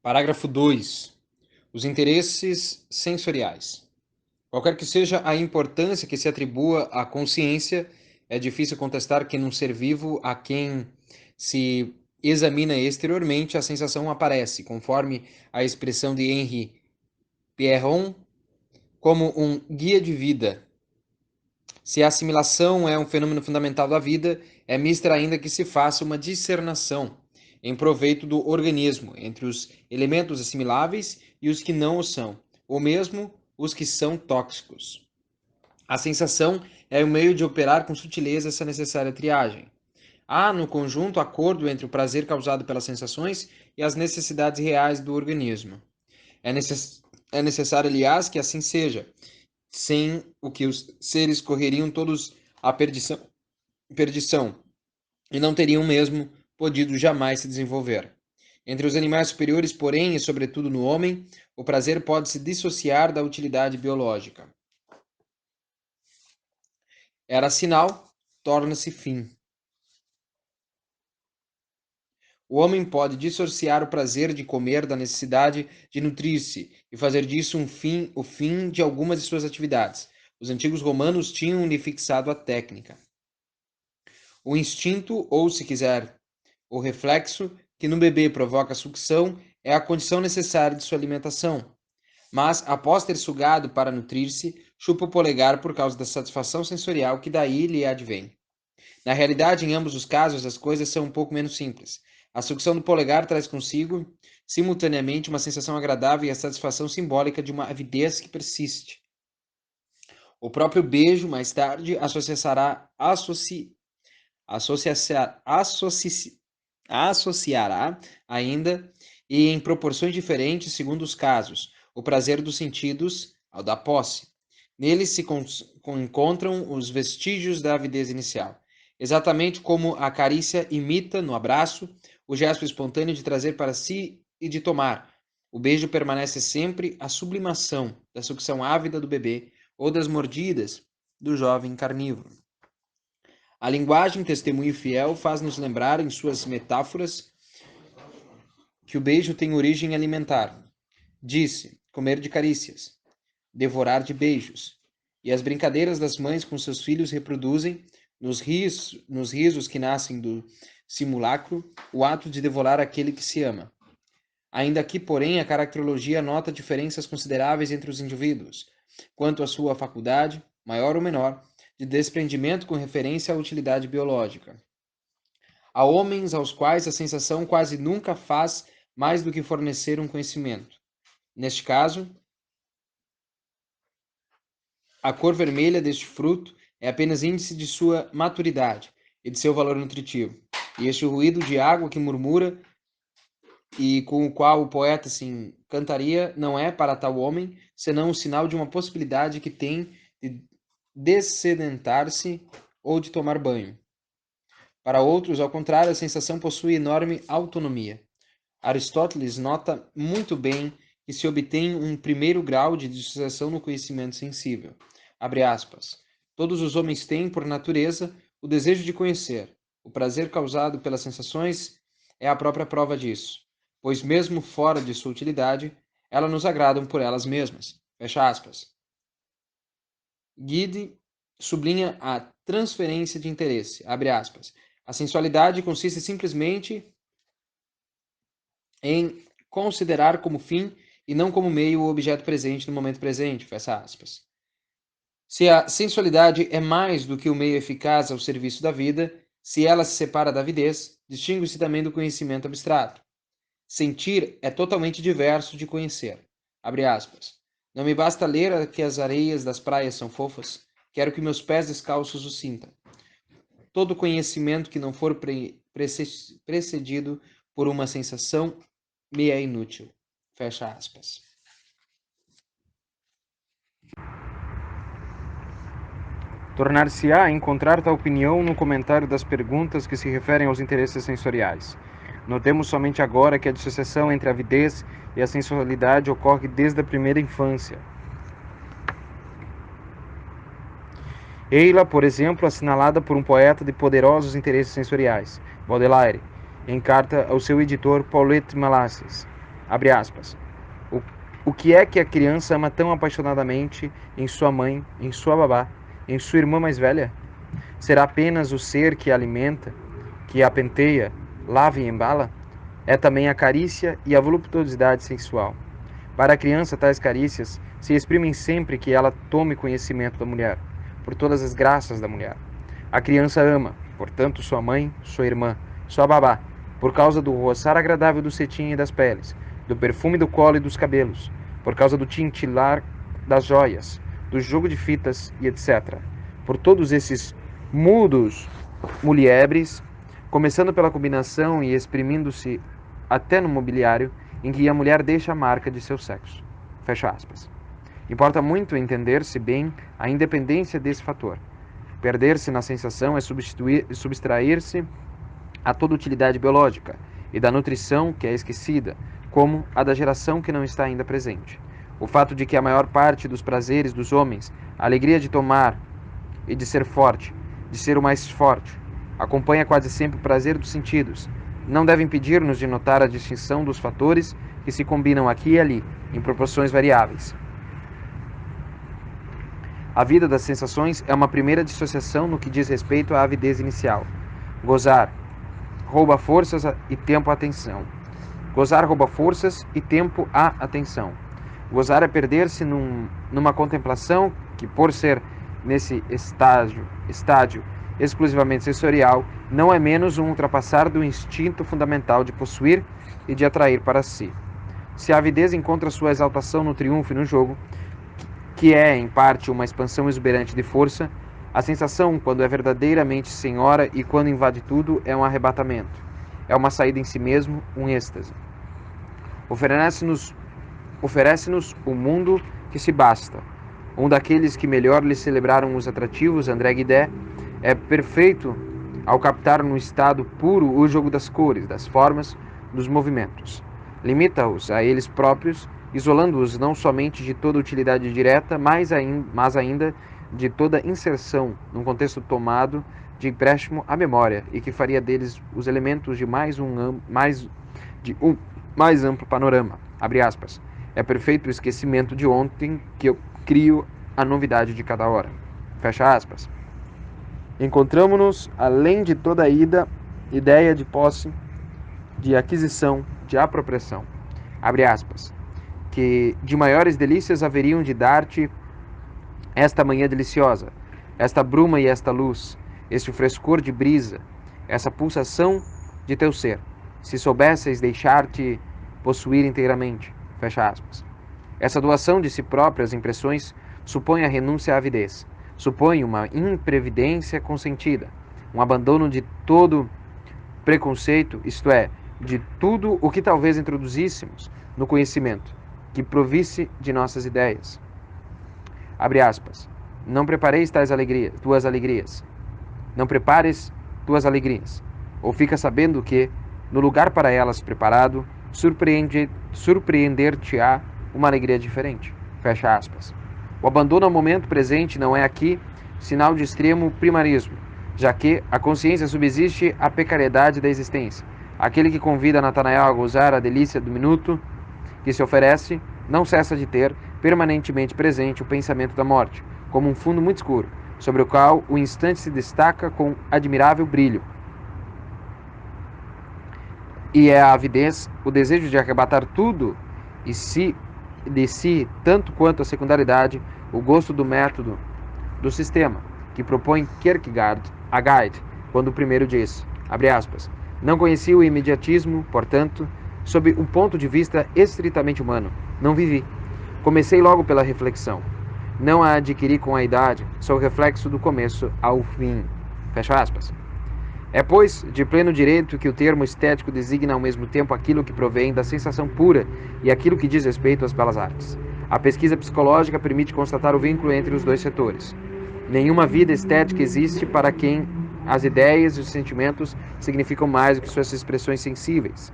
Parágrafo 2. Os interesses sensoriais. Qualquer que seja a importância que se atribua à consciência, é difícil contestar que num ser vivo a quem se examina exteriormente, a sensação aparece, conforme a expressão de Henri Pierron, como um guia de vida. Se a assimilação é um fenômeno fundamental da vida, é mister ainda que se faça uma discernação em proveito do organismo entre os elementos assimiláveis e os que não o são, ou mesmo os que são tóxicos. A sensação é o meio de operar com sutileza essa necessária triagem. Há, no conjunto, acordo entre o prazer causado pelas sensações e as necessidades reais do organismo. É necessário, aliás, que assim seja, sem o que os seres correriam todos à perdição e não teriam mesmo podido jamais se desenvolver. Entre os animais superiores, porém, e sobretudo no homem, o prazer pode se dissociar da utilidade biológica. Era sinal, torna-se fim. O homem pode dissociar o prazer de comer da necessidade de nutrir-se e fazer disso o fim de algumas de suas atividades. Os antigos romanos tinham-lhe fixado a técnica. O instinto, ou se quiser, o reflexo, que no bebê provoca a sucção, é a condição necessária de sua alimentação. Mas, após ter sugado para nutrir-se, chupa o polegar por causa da satisfação sensorial que daí lhe advém. Na realidade, em ambos os casos, as coisas são um pouco menos simples. A sucção do polegar traz consigo, simultaneamente, uma sensação agradável e a satisfação simbólica de uma avidez que persiste. O próprio beijo, mais tarde, associará ainda, e em proporções diferentes segundo os casos, o prazer dos sentidos ao da posse. Neles se encontram os vestígios da avidez inicial. Exatamente como a carícia imita, no abraço, o gesto espontâneo de trazer para si e de tomar. O beijo permanece sempre a sublimação da sucção ávida do bebê ou das mordidas do jovem carnívoro. A linguagem testemunho fiel faz-nos lembrar em suas metáforas que o beijo tem origem alimentar. Disse, comer de carícias, devorar de beijos. E as brincadeiras das mães com seus filhos reproduzem, nos risos que nascem do simulacro, o ato de devorar aquele que se ama. Ainda aqui, porém, a caracterologia nota diferenças consideráveis entre os indivíduos, quanto à sua faculdade, maior ou menor, de desprendimento com referência à utilidade biológica. Há homens aos quais a sensação quase nunca faz mais do que fornecer um conhecimento. Neste caso, a cor vermelha deste fruto é apenas índice de sua maturidade e de seu valor nutritivo. E este ruído de água que murmura e com o qual o poeta se encantaria não é, para tal homem, senão um sinal de uma possibilidade que tem de dessedentar-se ou de tomar banho. Para outros, ao contrário, a sensação possui enorme autonomia. Aristóteles nota muito bem que se obtém um primeiro grau de dissociação no conhecimento sensível. Abre aspas. Todos os homens têm, por natureza, o desejo de conhecer. O prazer causado pelas sensações é a própria prova disso, pois mesmo fora de sua utilidade, elas nos agradam por elas mesmas. Fecha aspas. Guide sublinha a transferência de interesse. Abre aspas. A sensualidade consiste simplesmente em considerar como fim e não como meio o objeto presente no momento presente. Fecha aspas. Se a sensualidade é mais do que o meio eficaz ao serviço da vida, se ela se separa da avidez, distingue-se também do conhecimento abstrato. Sentir é totalmente diverso de conhecer. Abre aspas. Não me basta ler que as areias das praias são fofas, quero que meus pés descalços o sintam. Todo conhecimento que não for precedido por uma sensação me é inútil. Fecha aspas. Tornar-se-á encontrar tal opinião no comentário das perguntas que se referem aos interesses sensoriais. Notemos somente agora que a dissociação entre a avidez e a sensualidade ocorre desde a primeira infância. Ei-la, por exemplo, assinalada por um poeta de poderosos interesses sensoriais, Baudelaire, em carta ao seu editor Paulette Malassis. Abre aspas. O, o que é que a criança ama tão apaixonadamente em sua mãe, em sua babá, em sua irmã mais velha? Será apenas o ser que a alimenta, que a penteia, lava e embala? É também a carícia e a voluptuosidade sensual. Para a criança, tais carícias se exprimem sempre que ela tome conhecimento da mulher, por todas as graças da mulher. A criança ama, portanto, sua mãe, sua irmã, sua babá, por causa do roçar agradável do cetim e das peles, do perfume do colo e dos cabelos, por causa do tintilar das joias, do jogo de fitas e etc. Por todos esses mudos muliebres, começando pela combinação e exprimindo-se até no mobiliário, em que a mulher deixa a marca de seu sexo. Fecha aspas. Importa muito entender-se bem a independência desse fator. Perder-se na sensação é subtrair-se a toda utilidade biológica e da nutrição que é esquecida, como a da geração que não está ainda presente. O fato de que a maior parte dos prazeres dos homens, a alegria de tomar e de ser forte, de ser o mais forte, acompanha quase sempre o prazer dos sentidos, não deve impedir-nos de notar a distinção dos fatores que se combinam aqui e ali, em proporções variáveis. A vida das sensações é uma primeira dissociação no que diz respeito à avidez inicial. Gozar rouba forças e tempo à atenção. Gozar rouba forças e tempo à atenção. Gozar é perder-se numa contemplação que, por ser nesse estágio exclusivamente sensorial, não é menos um ultrapassar do instinto fundamental de possuir e de atrair para si. Se a avidez encontra sua exaltação no triunfo e no jogo, que é, em parte, uma expansão exuberante de força, a sensação, quando é verdadeiramente senhora e quando invade tudo, é um arrebatamento. É uma saída em si mesmo, um êxtase. Oferece-nos o mundo que se basta. Um daqueles que melhor lhe celebraram os atrativos, André Guidé, é perfeito ao captar no estado puro o jogo das cores, das formas, dos movimentos. Limita-os a eles próprios, isolando-os não somente de toda utilidade direta, mas ainda de toda inserção num contexto tomado de empréstimo à memória e que faria deles os elementos de um mais amplo panorama. Abre aspas. É perfeito o esquecimento de ontem que eu crio a novidade de cada hora. Fecha aspas. Encontramos-nos, além de toda a ideia de posse, de aquisição, de apropriação. Abre aspas. Que de maiores delícias haveriam de dar-te esta manhã deliciosa, esta bruma e esta luz, este frescor de brisa, essa pulsação de teu ser, se soubesses deixar-te possuir inteiramente. Fecha aspas. Essa doação de si própria às impressões supõe a renúncia à avidez, supõe uma imprevidência consentida, um abandono de todo preconceito, isto é, de tudo o que talvez introduzíssemos no conhecimento, que provisse de nossas ideias. Abre aspas. Não prepareis tuas alegrias. Não prepares tuas alegrias. Ou fica sabendo que, no lugar para elas preparado, surpreender-te-á uma alegria diferente. Fecha aspas. O abandono ao momento presente não é aqui sinal de extremo primarismo, já que a consciência subsiste à precariedade da existência. Aquele que convida Natanael a gozar a delícia do minuto que se oferece, não cessa de ter permanentemente presente o pensamento da morte, como um fundo muito escuro, sobre o qual o instante se destaca com admirável brilho. E é a avidez, o desejo de arrebatar tudo de si, tanto quanto a secundaridade, o gosto do método, do sistema, que propõe Kierkegaard a Guide, quando o primeiro diz, abre aspas, não conheci o imediatismo, portanto, sob um ponto de vista estritamente humano. Não vivi. Comecei logo pela reflexão. Não a adquiri com a idade, sou o reflexo do começo ao fim. Fecha aspas. É, pois, de pleno direito que o termo estético designa ao mesmo tempo aquilo que provém da sensação pura e aquilo que diz respeito às belas artes. A pesquisa psicológica permite constatar o vínculo entre os dois setores. Nenhuma vida estética existe para quem as ideias e os sentimentos significam mais do que suas expressões sensíveis.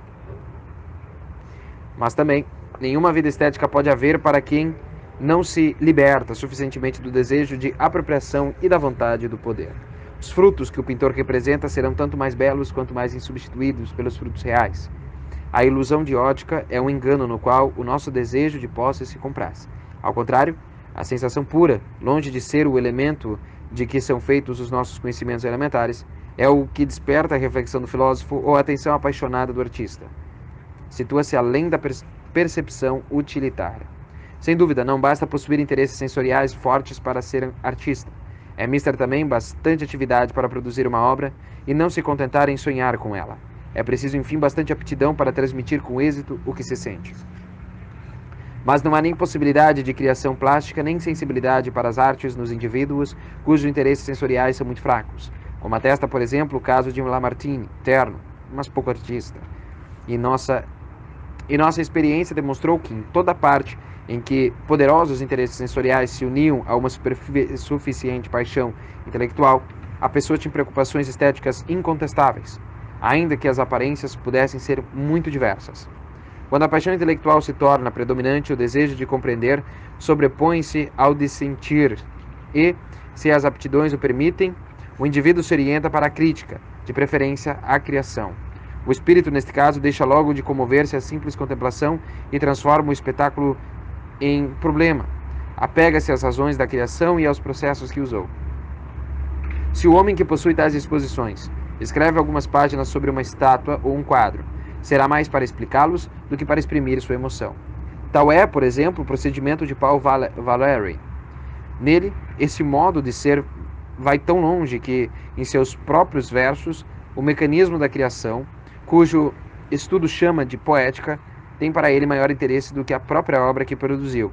Mas também, nenhuma vida estética pode haver para quem não se liberta suficientemente do desejo de apropriação e da vontade do poder. Os frutos que o pintor representa serão tanto mais belos quanto mais insubstituídos pelos frutos reais. A ilusão de ótica é um engano no qual o nosso desejo de posse se compraz. Ao contrário, a sensação pura, longe de ser o elemento de que são feitos os nossos conhecimentos elementares, é o que desperta a reflexão do filósofo ou a atenção apaixonada do artista. Situa-se além da percepção utilitária. Sem dúvida, não basta possuir interesses sensoriais fortes para ser artista. É mister também bastante atividade para produzir uma obra e não se contentar em sonhar com ela. É preciso, enfim, bastante aptidão para transmitir com êxito o que se sente. Mas não há nem possibilidade de criação plástica, nem sensibilidade para as artes nos indivíduos cujos interesses sensoriais são muito fracos, como atesta, por exemplo, o caso de Lamartine, terno, mas pouco artista. E nossa experiência demonstrou que, em toda parte em que poderosos interesses sensoriais se uniam a uma suficiente paixão intelectual, a pessoa tinha preocupações estéticas incontestáveis, ainda que as aparências pudessem ser muito diversas. Quando a paixão intelectual se torna predominante, o desejo de compreender sobrepõe-se ao de sentir e, se as aptidões o permitem, o indivíduo se orienta para a crítica, de preferência à criação. O espírito, neste caso, deixa logo de comover-se à simples contemplação e transforma o espetáculo em problema. Apega-se às razões da criação e aos processos que usou. Se o homem que possui tais disposições escreve algumas páginas sobre uma estátua ou um quadro, será mais para explicá-los do que para exprimir sua emoção. Tal é, por exemplo, o procedimento de Paul Valéry. Nele, esse modo de ser vai tão longe que, em seus próprios versos, o mecanismo da criação, cujo estudo chama de poética, tem para ele maior interesse do que a própria obra que produziu.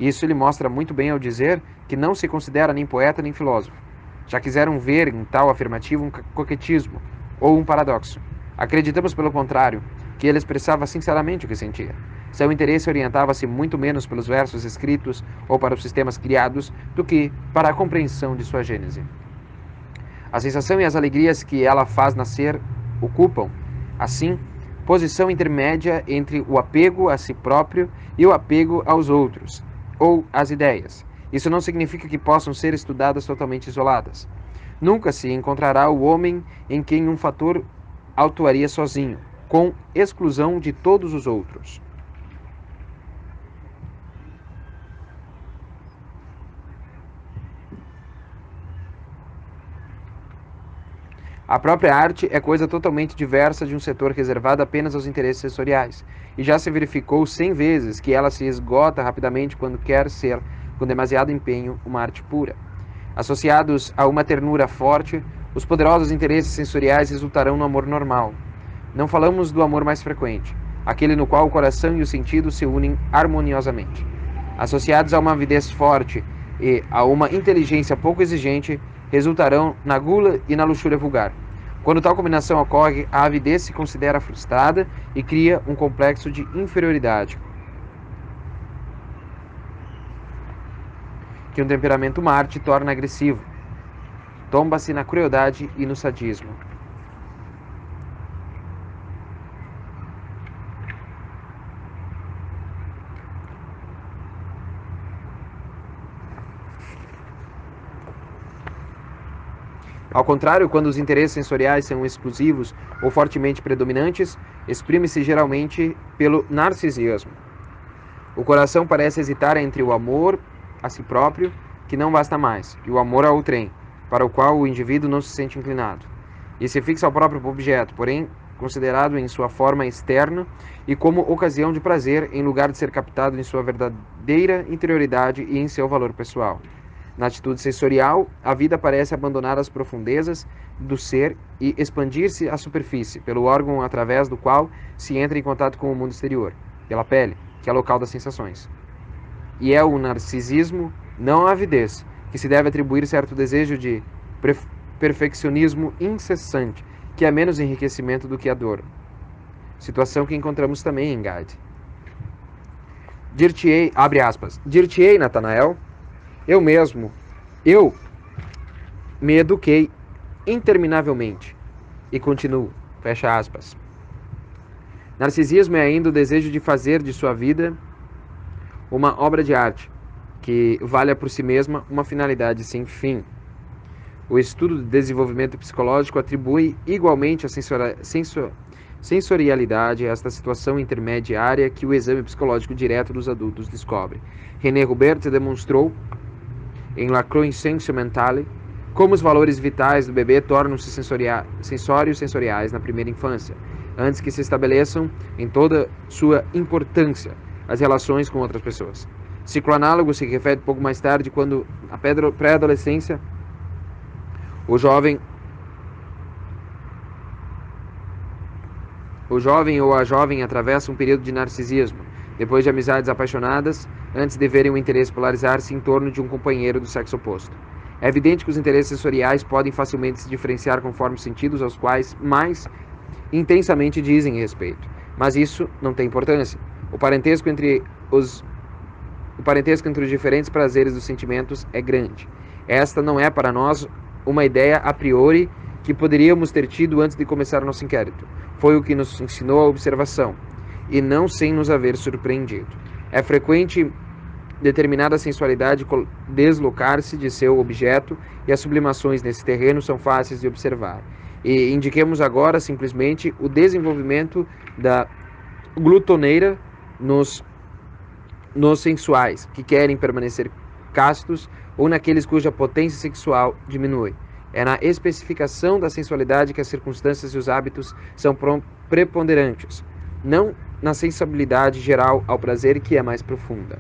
Isso ele mostra muito bem ao dizer que não se considera nem poeta nem filósofo. Já quiseram ver em tal afirmativo um coquetismo ou um paradoxo. Acreditamos, pelo contrário, que ele expressava sinceramente o que sentia. Seu interesse orientava-se muito menos pelos versos escritos ou para os sistemas criados do que para a compreensão de sua gênese. A sensação e as alegrias que ela faz nascer ocupam, assim, posição intermédia entre o apego a si próprio e o apego aos outros, ou às ideias. Isso não significa que possam ser estudadas totalmente isoladas. Nunca se encontrará o homem em quem um fator atuaria sozinho, com exclusão de todos os outros. A própria arte é coisa totalmente diversa de um setor reservado apenas aos interesses sensoriais, e já se verificou 100 vezes que ela se esgota rapidamente quando quer ser, com demasiado empenho, uma arte pura. Associados a uma ternura forte, os poderosos interesses sensoriais resultarão no amor normal. Não falamos do amor mais frequente, aquele no qual o coração e o sentido se unem harmoniosamente. Associados a uma avidez forte e a uma inteligência pouco exigente, resultarão na gula e na luxúria vulgar. Quando tal combinação ocorre, a avidez se considera frustrada e cria um complexo de inferioridade, que um temperamento Marte torna agressivo. Tomba-se na crueldade e no sadismo. Ao contrário, quando os interesses sensoriais são exclusivos ou fortemente predominantes, exprime-se geralmente pelo narcisismo. O coração parece hesitar entre o amor a si próprio, que não basta mais, e o amor ao outrem, para o qual o indivíduo não se sente inclinado. E se fixa ao próprio objeto, porém considerado em sua forma externa e como ocasião de prazer, em lugar de ser captado em sua verdadeira interioridade e em seu valor pessoal. Na atitude sensorial, a vida parece abandonar as profundezas do ser e expandir-se à superfície, pelo órgão através do qual se entra em contato com o mundo exterior, pela pele, que é local das sensações. E é o narcisismo, não a avidez, que se deve atribuir certo desejo de perfeccionismo incessante, que é menos enriquecimento do que a dor. Situação que encontramos também em Gade. Dir-te-ei, abre aspas, dir-te-ei, Natanael, eu me eduquei interminavelmente. E continuo, fecha aspas. Narcisismo é ainda o desejo de fazer de sua vida uma obra de arte, que valha por si mesma uma finalidade sem fim. O estudo de desenvolvimento psicológico atribui igualmente a Sensorialidade é esta situação intermediária que o exame psicológico direto dos adultos descobre. René Hubert demonstrou, em La Croissance Mentale, como os valores vitais do bebê tornam-se sensoriais na primeira infância, antes que se estabeleçam em toda sua importância as relações com outras pessoas. Ciclo análogo se refere pouco mais tarde, quando, na pré-adolescência, o jovem ou a jovem atravessa um período de narcisismo, depois de amizades apaixonadas, antes de verem o interesse polarizar-se em torno de um companheiro do sexo oposto. É evidente que os interesses sensoriais podem facilmente se diferenciar conforme os sentidos aos quais mais intensamente dizem respeito, mas isso não tem importância. O parentesco entre os diferentes prazeres dos sentimentos é grande. Esta não é para nós uma ideia a priori que poderíamos ter tido antes de começar nosso inquérito. Foi o que nos ensinou a observação, e não sem nos haver surpreendido. É frequente determinada sensualidade deslocar-se de seu objeto, e as sublimações nesse terreno são fáceis de observar. E indiquemos agora simplesmente o desenvolvimento da glutoneira nos sensuais, que querem permanecer castos, ou naqueles cuja potência sexual diminui. É na especificação da sensualidade que as circunstâncias e os hábitos são preponderantes, não na sensibilidade geral ao prazer, que é mais profunda.